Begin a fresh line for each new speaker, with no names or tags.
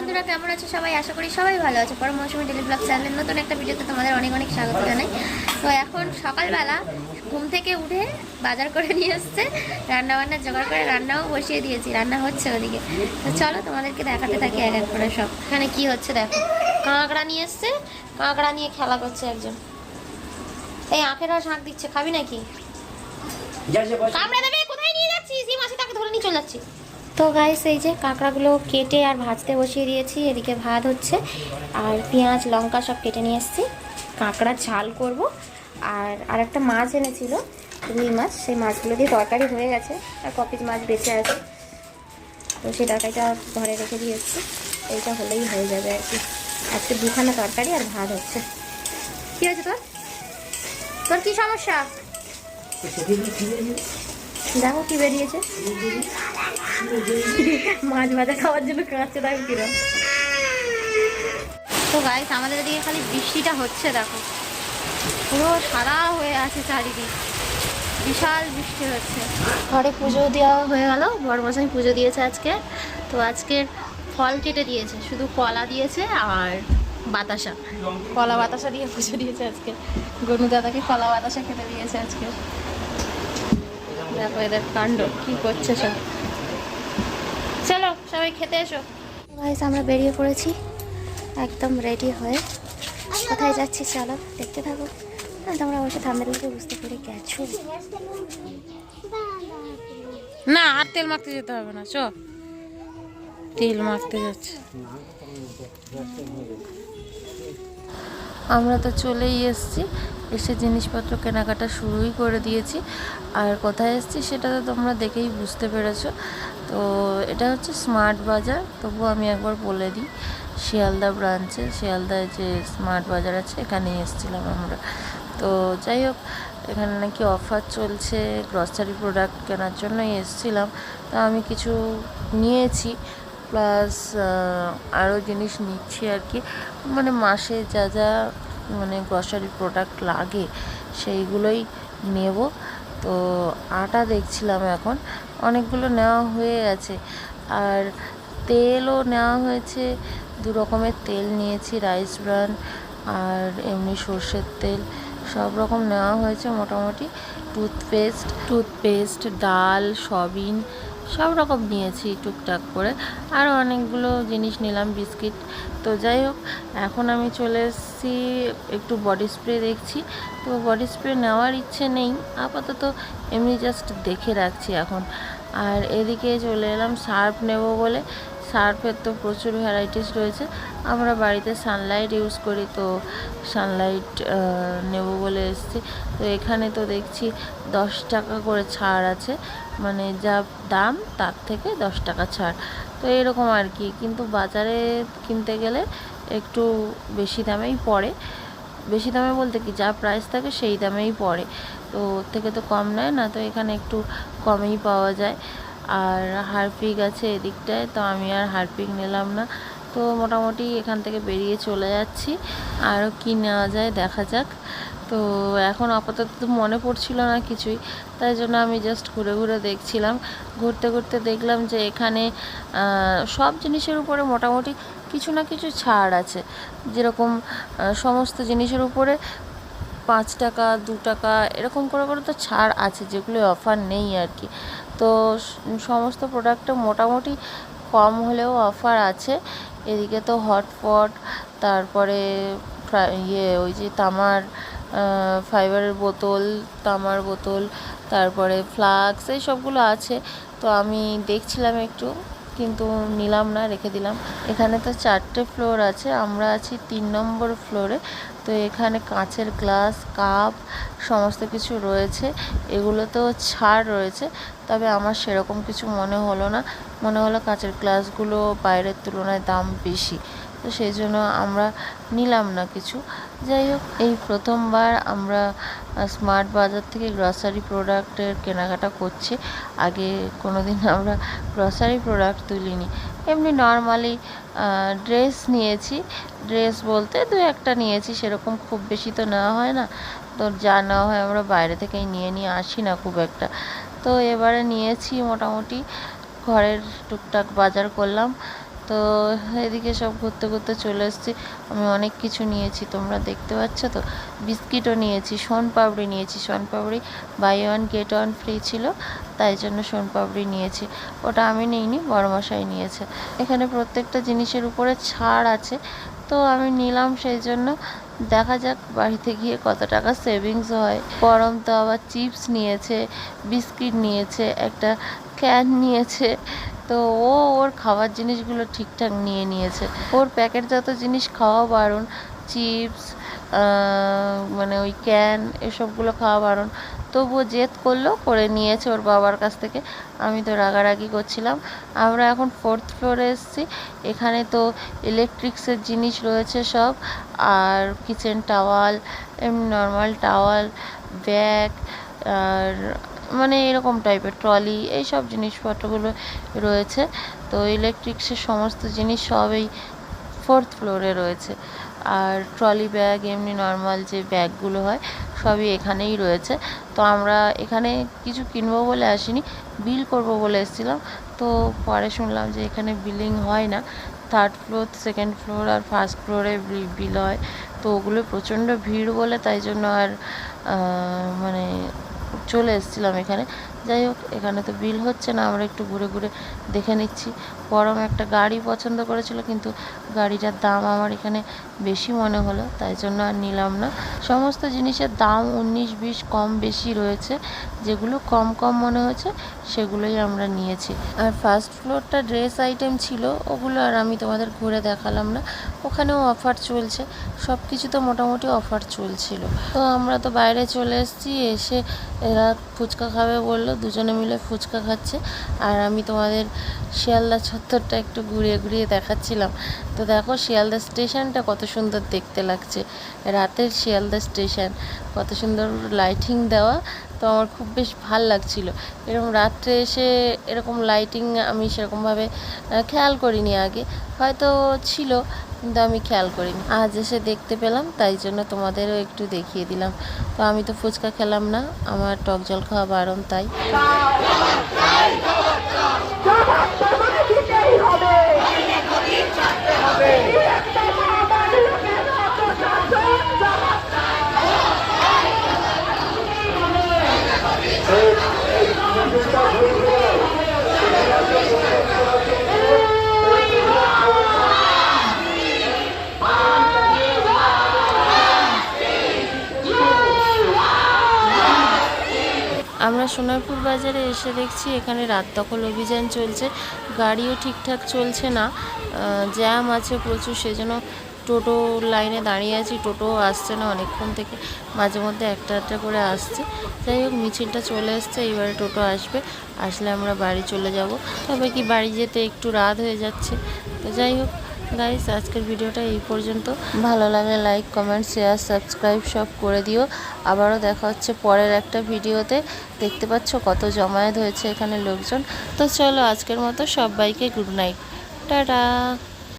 বন্ধুরা, কেমন আছো সবাই? আশা করি সবাই ভালো আছে। পর মৌসুমী ডেলি ব্লগ চ্যানেলের নতুন একটা ভিডিওতে তোমাদের অনেক অনেক স্বাগত জানাই। তো এখন সকালবেলা ঘুম থেকে উঠে বাজার করে নিয়ে এসছে, রান্নাবান্না জোগাড় করে রান্নাও বসিয়ে দিয়েছি, রান্না হচ্ছে ওদিকে। তো চলো তোমাদেরকে দেখাতে থাকি এক এক করে সব। এখানে কি হচ্ছে দেখো, কাঁকড়া নিয়ে এসছে, কাঁকড়া নিয়ে খেলা করছে একজন। এই আখের রস হাঁক দিচ্ছে, খাবি নাকি? কামড়া দেবে, কোথায় নিয়ে যাচ্ছিস? এই মাসি তাকে ধরে নিয়ে চলে যাচ্ছি। তো গাইস, এই যে কাঁকড়াগুলো কেটে আর ভাজতে বসিয়ে দিয়েছি, এদিকে ভাত হচ্ছে আর পেঁয়াজ লঙ্কা সব কেটে নিয়ে এসেছি। কাঁকড়া ঝাল করব। আর একটা মাছ এনেছিল, রুই মাছ, সেই মাছগুলো দিয়ে তরকারি হয়ে গেছে, আর কপিস মাছ বেঁচে আছে, তো সেই তরকারিটা ঘরে রেখে দিয়ে এসেছি। এইটা হলেই হয়ে যাবে আর কি। আজকে দুখানা তরকারি আর ভাত হচ্ছে। কী হয়েছে তোর? তোর কী সমস্যা? দেখো কি বেরিয়েছে, মাছ ভাজা খাওয়ার জন্য কাঁদছে, দেখো কিরম। তো গাইস, আমাদের এদিকে খালি বৃষ্টিটা হচ্ছে, দেখো পুরো সারা হয়ে আছে চারিদিক, বিশাল বৃষ্টি হচ্ছে। ঘরে পুজো দেওয়া হয়ে গেল, বড়মশাই পুজো দিয়েছে আজকে। তো আজকের ফল কেটে দিয়েছে, শুধু কলা দিয়েছে আর বাতাসা, কলা বাতাসা দিয়ে পুজো দিয়েছে আজকে। গনু দাদাকে কলা বাতাসা খেতে দিয়েছে আজকে। দেখো এদের কাণ্ড কি করছে সব। চলো সবাই খেতে এসো। গাইস, আমরা বেরিয়ে পড়েছি একদম রেডি হয়ে। কোথায় যাচ্ছি চলো দেখতে থাকো। তোমরা অবশ্য থাম্বনেল থেকে বুঝতে পেরে গেছো।
না, আর তেল মাখতে যেতে হবে না, চ তেল মাখতে যাচ্ছে। আমরা তো চলেই এসেছি, এসে জিনিসপত্র কেনাকাটা শুরুই করে দিয়েছি। আর কোথায় এসেছি সেটা তো তোমরা দেখেই বুঝতে পেরেছো। তো এটা হচ্ছে স্মার্ট বাজার, তবুও আমি একবার বলে দিই, শিয়ালদা ব্রাঞ্চে, শিয়ালদায় যে স্মার্ট বাজার আছে এখানেই এসেছিলাম আমরা। তো যাই হোক, এখানে নাকি অফার চলছে, গ্রসারি প্রোডাক্ট কেনার জন্যই এসেছিলাম। তো আমি কিছু নিয়েছি, প্লাস আরও জিনিস নিচ্ছি আর কি, মানে মাসে যা যা মানে গ্রসারি প্রোডাক্ট লাগে সেইগুলোই নেব। তো আটা দেখছিলাম, এখন অনেকগুলো নেওয়া হয়ে গেছে। আর তেলও নেওয়া হয়েছে, 2 রকমের তেল নিয়েছি, রাইস ব্রান আর এমনি সর্ষের তেল, সব রকম নেওয়া হয়েছে মোটামুটি। টুথপেস্ট, ডাল, সয়াবিন সব রকম নিয়েছি টুকটাক করে। আরও অনেকগুলো জিনিস নিলাম, বিস্কিট। তো যাই হোক, এখন আমি চলে এসেছি, একটু বডি স্প্রে দেখছি। তো বডি স্প্রে নেওয়ার ইচ্ছে নেই আপাতত, এমনি জাস্ট দেখে রাখছি এখন। আর এদিকে চলে এলাম সার্ফ নেব বলে। সার্ফের তো প্রচুর ভ্যারাইটিস রয়েছে, আমরা বাড়িতে সানলাইট ইউজ করি, তো সানলাইট নেব বলে এসেছি। তো এখানে তো দেখছি 10 টাকা করে ছাড় আছে, মানে যা দাম তার থেকে 10 টাকা ছাড়, তো এরকম আর কি। কিন্তু বাজারে কিনতে গেলে একটু বেশি দামেই পড়ে, বেশি দামে বলতে কি যা প্রাইস থাকে সেই দামেই পড়ে, তো ওর থেকে তো কম নেয় না, তো এখানে একটু কমেই পাওয়া যায়। আর হারপিক আছে এদিকটায়, তো আমি আর হারপিক নিলাম না। তো মোটামুটি এখান থেকে বেরিয়ে চলে যাচ্ছি, আরও কী নেওয়া যায় দেখা যাক। তো এখন আপাতত মনে পড়ছিল না কিছুই, তাই জন্য আমি জাস্ট ঘুরে ঘুরে দেখছিলাম। ঘুরতে ঘুরতে দেখলাম যে এখানে সব জিনিসের উপরে মোটামুটি কিছু না কিছু ছাড় আছে, যেরকম সমস্ত জিনিসের উপরে 5 টাকা 2 টাকা এরকম করে করে তো ছাড় আছে, যেগুলো অফার নেই আর কি। তো সমস্ত প্রোডাক্টে মোটামুটি কম হলেও অফার আছে। এদিকে তো হটপট, তারপরে ওই যে তামার ফাইবারের বোতল, তামার বোতল, তারপরে ফ্লাক্স, এই সবগুলো আছে। তো আমি দেখছিলাম একটু, কিন্তু নিলাম না, রেখে দিলাম। এখানে তো 4টে ফ্লোর আছে, আমরা আছি 3 নম্বর ফ্লোরে। তো এখানে কাঁচের গ্লাস, কাপ সমস্ত কিছু রয়েছে, এগুলোতেও ছাড় রয়েছে, তবে আমার সেরকম কিছু মনে হলো না, মনে হলো কাঁচের গ্লাসগুলো বাইরের তুলনায় দাম বেশি, তো সেই জন্য আমরা নিলাম না কিছু। যাই হোক, এই প্রথমবার আমরা স্মার্ট বাজার থেকে গ্রসারি প্রোডাক্টের কেনাকাটা করছি, আগে কোনো দিন আমরা গ্রসারি প্রোডাক্ট তুলিনি। এমনি নর্মালি ড্রেস নিয়েছি, ড্রেস বলতে 2-1টা নিয়েছি, সেরকম খুব বেশি তো নেওয়া হয় না, তো যা নেওয়া হয় আমরা বাইরে থেকেই নিয়ে আসি না খুব একটা। তো এবারে নিয়েছি মোটামুটি, ঘরের টুকটাক বাজার করলাম। তো এদিকে সব ঘুরতে ঘুরতে চলে এসেছি। আমি অনেক কিছু নিয়েছি, তোমরা দেখতে পাচ্ছ তো। বিস্কিটও নিয়েছি, শোনপাপড়ি নিয়েছি। Soan papdi buy one get one free ছিল, তাই জন্য শোনপাপড়ি নিয়েছি। ওটা আমি নিইনি, বড়মশাই নিয়েছে। এখানে প্রত্যেকটা জিনিসের উপরে ছাড় আছে, তো আমি নিলাম। সেই জন্য দেখা যাক বাড়িতে গিয়ে কত টাকা সেভিংস হয়। পরম তো আবার চিপস নিয়েছে, বিস্কিট নিয়েছে, একটা ক্যান নিয়েছে। তো ও ওর খাবার জিনিসগুলো ঠিকঠাক নিয়ে নিয়েছে। ওর প্যাকেটজাত জিনিস খাওয়া বারণ, চিপস মানে ওই ক্যান এসবগুলো খাওয়া বারণ, তবুও জেদ করলো, করে নিয়েছে ওর বাবার কাছ থেকে। আমি তো রাগারাগি করছিলাম। আমরা এখন 4th ফ্লোরে এসেছি। এখানে তো ইলেকট্রিক্সের জিনিস রয়েছে সব, আর কিচেন টাওয়াল, এমনি নর্মাল টাওয়াল, ব্যাগ, আর মানে এরকম টাইপের ট্রলি, এইসব জিনিসপত্রগুলো রয়েছে। তো ইলেকট্রিক্সের সমস্ত জিনিস সব এই 4th ফ্লোরে রয়েছে। আর ট্রলি ব্যাগ, এমনি নর্মাল যে ব্যাগগুলো হয়, সবই এখানেই রয়েছে। তো আমরা এখানে কিছু কিনবো বলে আসিনি, বিল করব বলে এসেছিলাম। তো পরে শুনলাম যে এখানে বিলিং হয় না, 3rd ফ্লোর, 2nd ফ্লোর আর 1st ফ্লোরে বিল হয়। তো ওগুলো প্রচণ্ড ভিড় বলে, তাই জন্য আর মানে চলে এসেছিলাম এখানে। যাই হোক, এখানে তো বিল হচ্ছে না, আমরা একটু ঘুরে ঘুরে দেখে নিচ্ছি। পরম একটা গাড়ি পছন্দ করেছিল, কিন্তু গাড়িটার দাম আমার এখানে বেশি মনে হলো, তাই জন্য আর নিলাম না। সমস্ত জিনিসের দাম 19-20 কম বেশি রয়েছে, যেগুলো কম কম মনে হয়েছে সেগুলোই আমরা নিয়েছি। আর 1st ফ্লোরটা ড্রেস আইটেম ছিল, ওগুলো আর আমি তোমাদের ঘুরে দেখালাম না। ওখানেও অফার চলছে, সব কিছুতে মোটামুটি অফার চলছিল। তো আমরা তো বাইরে চলে এসেছি। এসে এরা ফুচকা খাবে বললো, দুজনে মিলে ফুচকা খাচ্ছে। আর আমি তোমাদের শিয়ালদা চত্বরটা একটু ঘুরিয়ে ঘুরিয়ে দেখাচ্ছিলাম। তো দেখো শিয়ালদা স্টেশনটা কত সুন্দর দেখতে লাগছে, রাতের শিয়ালদা স্টেশন, কত সুন্দর লাইটিং দেওয়া। তো আমার খুব বেশ ভাল লাগছিল। এরকম রাত্রে এসে এরকম লাইটিং আমি সেরকমভাবে খেয়াল করিনি আগে, হয়তো ছিল কিন্তু আমি খেয়াল করিনি। আজ এসে দেখতে পেলাম, তাই জন্য তোমাদেরও একটু দেখিয়ে দিলাম। তো আমি তো ফুচকা খেলাম না, আমার টক জল খাওয়া বারণ, তাই। আমরা সোনারপুর বাজারে এসে দেখছি এখানে রাত দখল অভিযান চলছে। গাড়িও ঠিকঠাক চলছে না, জ্যাম আছে প্রচুর, সেজন্য টোটো লাইনে দাঁড়িয়ে আছি। টোটোও আসছে না অনেকক্ষণ থেকে, মাঝে মধ্যে একটা একটা করে আসছে। যাই হোক, মিছিলটা চলে এসছে, এবারে টোটো আসবে, আসলে আমরা বাড়ি চলে যাব। তবে কি বাড়ি যেতে একটু রাত হয়ে যাচ্ছে। তো যাই হোক গাইস, আজকের ভিডিওটা এই পর্যন্ত। ভালো লাগলে লাইক, কমেন্ট, শেয়ার, সাবস্ক্রাইব সব করে দিও। আবারও দেখা হচ্ছে পরের একটা ভিডিওতে। দেখতে পাচ্ছ কত জমায়েত হয়েছে এখানে লোকজন। তো চলো আজকের মতো সবাইকে গুড নাইট, টাটা।